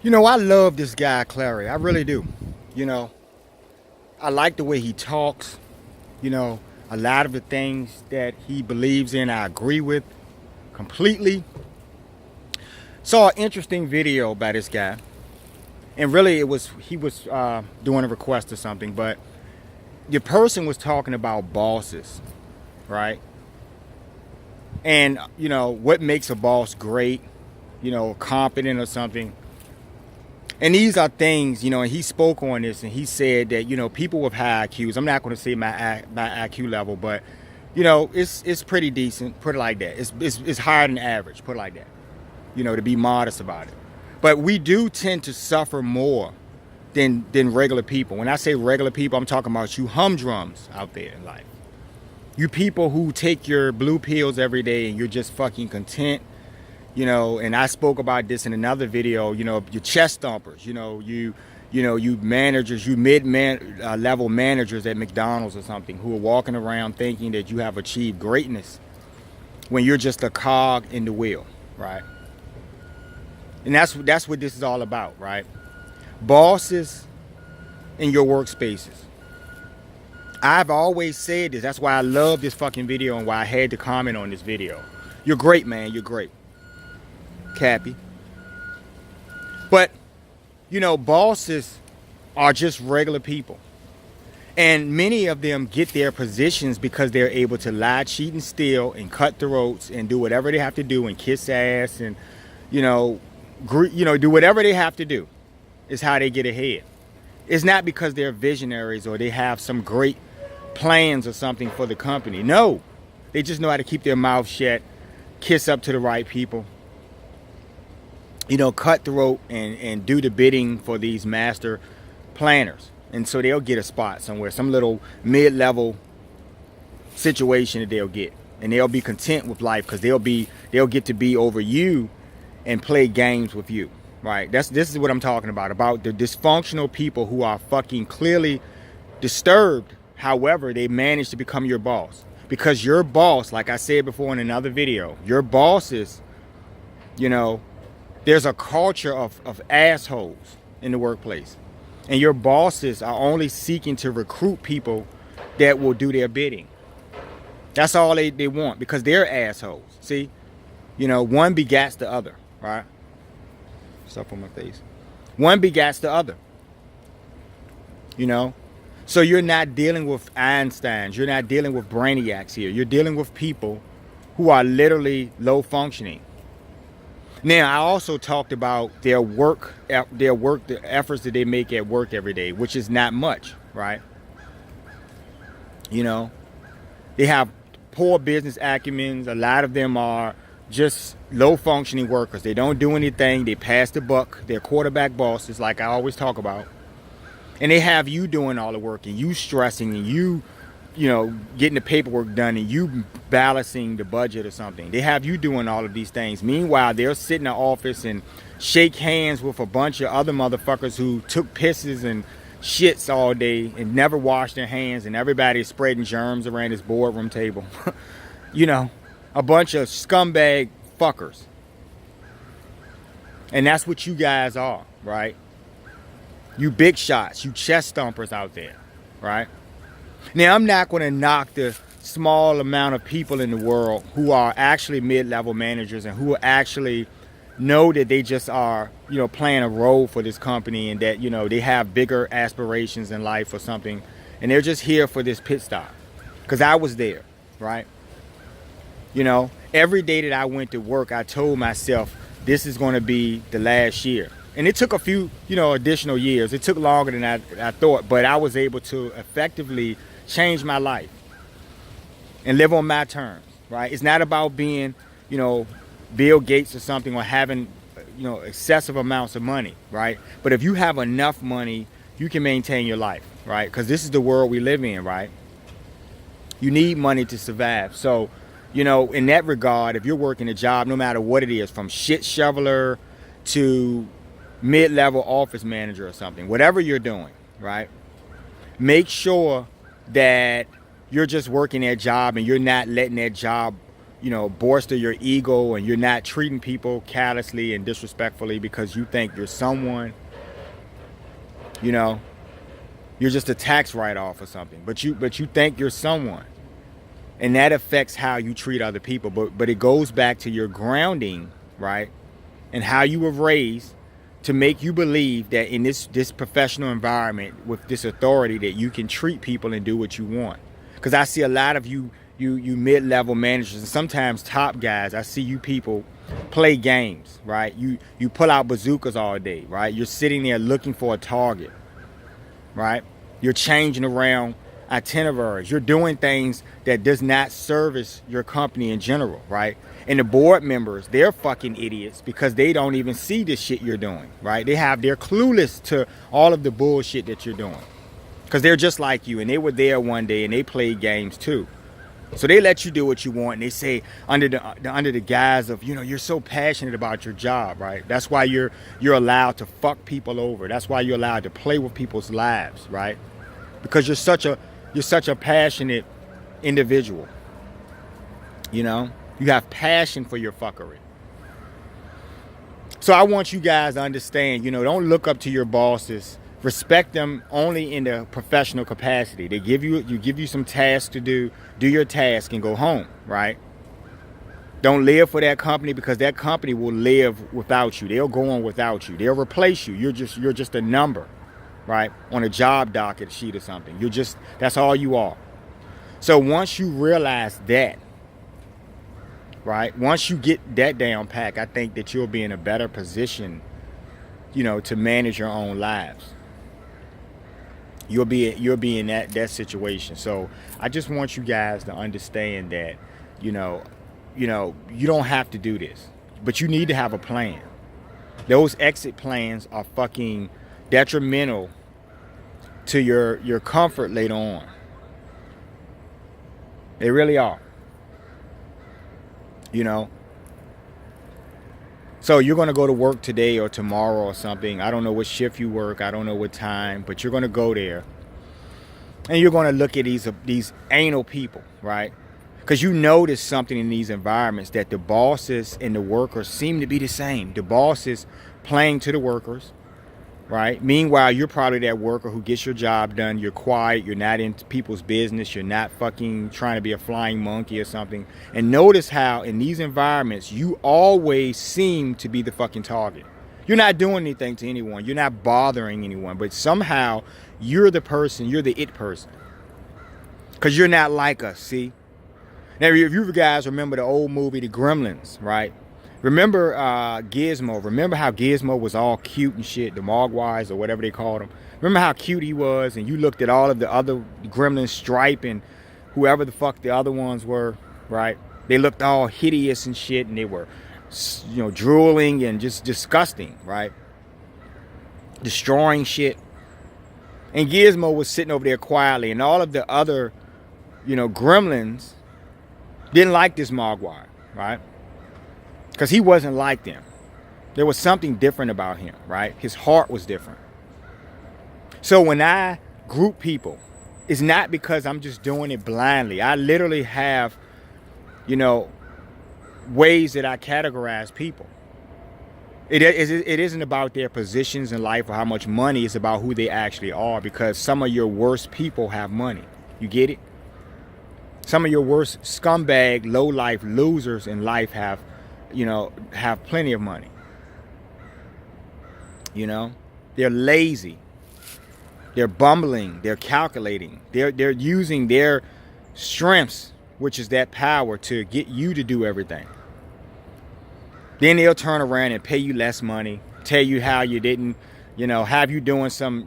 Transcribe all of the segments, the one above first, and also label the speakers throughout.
Speaker 1: You know, I love this guy, Clary. I really do. You know, I like the way he talks. You know, a lot of the things that he believes in, I agree with completely. Saw an interesting video by this guy. And really, he was doing a request or something, but the person was talking about bosses, right? And, you know, what makes a boss great, you know, competent or something. And these are things, you know, and he spoke on this and he said that, you know, people with high IQs, I'm not going to say my IQ level, but, you know, it's pretty decent, put it like that. It's higher than average, put it like that, you know, to be modest about it. But we do tend to suffer more than regular people. When I say regular people, I'm talking about you humdrums out there in life. You people who take your blue pills every day and you're just fucking content. You know, and I spoke about this in another video, you know, your chest thumpers, you managers, you level managers at McDonald's or something who are walking around thinking that you have achieved greatness when you're just a cog in the wheel, right? And that's what this is all about, right? Bosses in your workspaces. I've always said this. That's why I love this fucking video and why I had to comment on this video. You're great, man. You're great. Cappy. But, you know, bosses are just regular people. And many of them get their positions because they're able to lie, cheat, and steal and cut throats and do whatever they have to do and kiss ass and, you know, do whatever they have to do is how they get ahead. It's not because they're visionaries or they have some great plans or something for the company. No, they just know how to keep their mouth shut, kiss up to the right people, you know, cutthroat and do the bidding for these master planners. And so they'll get a spot somewhere, some little mid-level situation that they'll get. And they'll be content with life because they'll get to be over you and play games with you. Right? This is what I'm talking about the dysfunctional people who are fucking clearly disturbed. However, they manage to become your boss. Because your boss, like I said before in another video, your bosses, you know, there's a culture of assholes in the workplace. And your bosses are only seeking to recruit people that will do their bidding. That's all they want because they're assholes. See? You know, one begats the other, right? Stuff on my face. One begats the other. You know? So you're not dealing with Einsteins. You're not dealing with brainiacs here. You're dealing with people who are literally low functioning. Now, I also talked about the efforts that they make at work every day, which is not much, right? You know, they have poor business acumen. A lot of them are just low functioning workers. They don't do anything. They pass the buck. They're quarterback bosses, like I always talk about. And they have you doing all the work and you stressing and you know, getting the paperwork done and you balancing the budget or something. They have you doing all of these things. Meanwhile, they'll sit in the office and shake hands with a bunch of other motherfuckers who took pisses and shits all day and never washed their hands, and everybody's spreading germs around this boardroom table. You know, a bunch of scumbag fuckers. And that's what you guys are, right? You big shots, you chest stompers out there, right? Now, I'm not going to knock the small amount of people in the world who are actually mid-level managers and who actually know that they just are, you know, playing a role for this company and that, you know, they have bigger aspirations in life or something. And they're just here for this pit stop. Because I was there, right? You know, every day that I went to work, I told myself, this is going to be the last year. And it took a few, you know, additional years. It took longer than I thought, but I was able to effectively change my life and live on my terms, right? It's not about being, you know, Bill Gates or something or having, you know, excessive amounts of money, right? But if you have enough money, you can maintain your life, right? Because this is the world we live in, right? You need money to survive. So, you know, in that regard, if you're working a job, no matter what it is, from shit shoveler to mid-level office manager or something, whatever you're doing, right? Make sure that you're just working that job and you're not letting that job bolster your ego, and you're not treating people callously and disrespectfully because you think you're someone, you know, you're just a tax write-off or something, but you think you're someone, and that affects how you treat other people. But it goes back to your grounding, right, and how you were raised to make you believe that in this professional environment with this authority that you can treat people and do what you want. Because I see a lot of you mid-level managers and sometimes top guys. I see you people play games, right? You pull out bazookas all day, right? You're sitting there looking for a target, right? You're changing around itineraries. You're doing things that does not service your company in general, right? And the board members, they're fucking idiots because they don't even see the shit you're doing, right? They're clueless to all of the bullshit that you're doing because they're just like you, and they were there one day and they played games too. So they let you do what you want, and they say under the guise of, you're so passionate about your job, right? That's why you're allowed to fuck people over. That's why you're allowed to play with people's lives, right? Because you're such a passionate individual. You have passion for your fuckery. So I want you guys to understand, don't look up to your bosses. Respect them only in the professional capacity. They give you some tasks to do your task and go home, right? Don't live for that company because that company will live without you. They'll go on without you. They'll replace you. You're just a number, right? On a job docket sheet or something. That's all you are. So once you realize that, right? Once you get that down pat, I think that you'll be in a better position, to manage your own lives. You'll be in that situation. So I just want you guys to understand that, you don't have to do this, but you need to have a plan. Those exit plans are fucking detrimental to your comfort later on. They really are. So you're going to go to work today or tomorrow or something. I don't know what shift you work. I don't know what time, but you're going to go there and you're going to look at these anal people, right? Because you notice something in these environments that the bosses and the workers seem to be the same. The boss is playing to the workers, right? Meanwhile, you're probably that worker who gets your job done. You're quiet. You're not in people's business. You're not fucking trying to be a flying monkey or something. And notice how in these environments, you always seem to be the fucking target. You're not doing anything to anyone. You're not bothering anyone. But somehow, you're the person. You're the it person. Because you're not like us, see? Now, if you guys remember the old movie, The Gremlins, right? Remember Gizmo. Remember how Gizmo was all cute and shit, the Mogwais or whatever they called him. Remember how cute he was, and you looked at all of the other gremlins, Stripe and whoever the fuck the other ones were, right? They looked all hideous and shit, and they were, drooling and just disgusting, right? Destroying shit. And Gizmo was sitting over there quietly, and all of the other, gremlins didn't like this Mogwai, right? Because he wasn't like them. There was something different about him, right? His heart was different. So when I group people, it's not because I'm just doing it blindly. I literally have, ways that I categorize people. It isn't about their positions in life or how much money. It's about who they actually are, because some of your worst people have money. You get it? Some of your worst scumbag, low-life losers in life have plenty of money. They're lazy. They're bumbling. They're calculating. They're using their strengths, which is that power, to get you to do everything. Then they'll turn around and pay you less money, tell you how you didn't, have you doing some,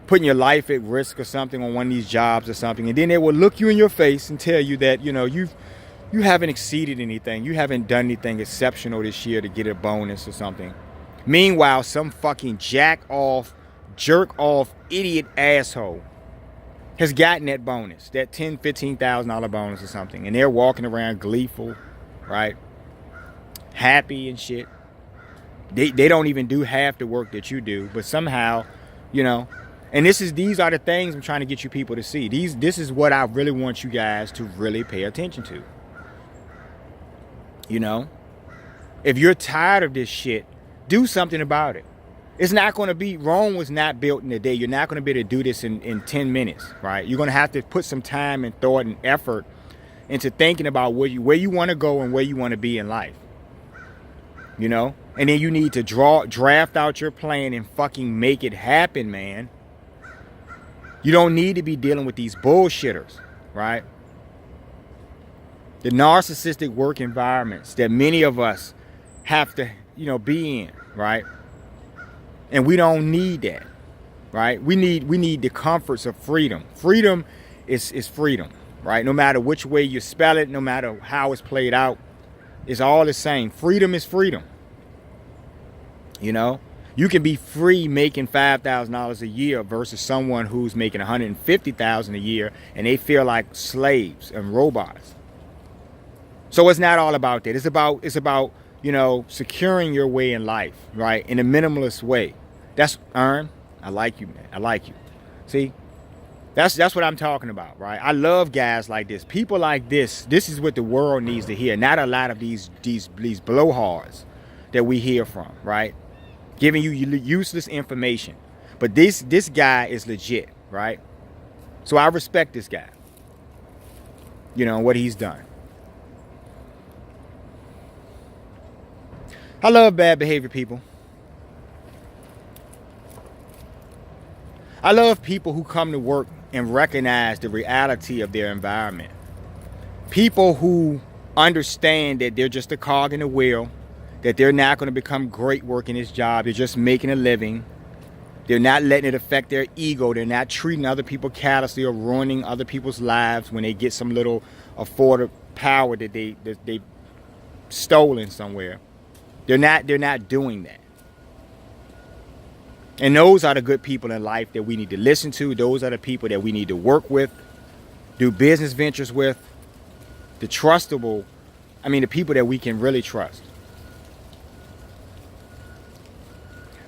Speaker 1: putting your life at risk or something on one of these jobs or something. And then they will look you in your face and tell you that, you haven't exceeded anything. You haven't done anything exceptional this year to get a bonus or something. Meanwhile, some fucking jerk off, idiot asshole has gotten that bonus, that $10,000, $15,000 bonus or something. And they're walking around gleeful, right? Happy and shit. They don't even do half the work that you do, but somehow, and these are the things I'm trying to get you people to see. This is what I really want you guys to really pay attention to. You know, if you're tired of this shit, do something about it. It's not going to be, Rome was not built in a day. You're not going to be able to do this in 10 minutes, right? You're going to have to put some time and thought and effort into thinking about where you want to go and where you want to be in life. You know? And then you need to draft out your plan and fucking make it happen, man. You don't need to be dealing with these bullshitters, right? The narcissistic work environments that many of us have to, be in, right? And we don't need that, right? We need the comforts of freedom. Freedom is freedom, right? No matter which way you spell it, no matter how it's played out, it's all the same. Freedom is freedom. You know, you can be free making $5,000 a year versus someone who's making $150,000 a year and they feel like slaves and robots. So it's not all about that. It's about securing your way in life, right? In a minimalist way. That's Ern. I like you, man. I like you. See, that's what I'm talking about, right? I love guys like this. People like this. This is what the world needs to hear. Not a lot of these blowhards that we hear from, right? Giving you useless information. But this guy is legit, right? So I respect this guy. What he's done. I love bad behavior people. I love people who come to work and recognize the reality of their environment. People who understand that they're just a cog in the wheel, that they're not going to become great working this job. They're just making a living. They're not letting it affect their ego. They're not treating other people callously or ruining other people's lives when they get some little afforded power that they've stolen somewhere. They're not doing that. And those are the good people in life that we need to listen to. Those are the people that we need to work with, do business ventures with, the people that we can really trust.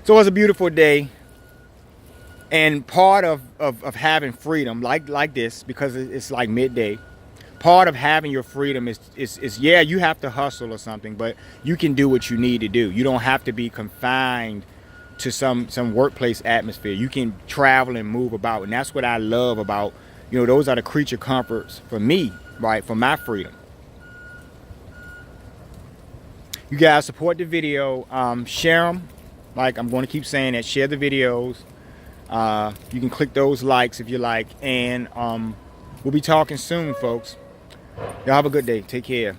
Speaker 1: So it's a beautiful day. And part of having freedom, like this, because it's like midday, part of having your freedom is yeah, you have to hustle or something, but you can do what you need to do. You don't have to be confined to some workplace atmosphere. You can travel and move about. And that's what I love about, those are the creature comforts for me, right? For my freedom. You guys support the video. Share them. Like I'm going to keep saying that. Share the videos. You can click those likes if you like. And we'll be talking soon, folks. Y'all have a good day. Take care.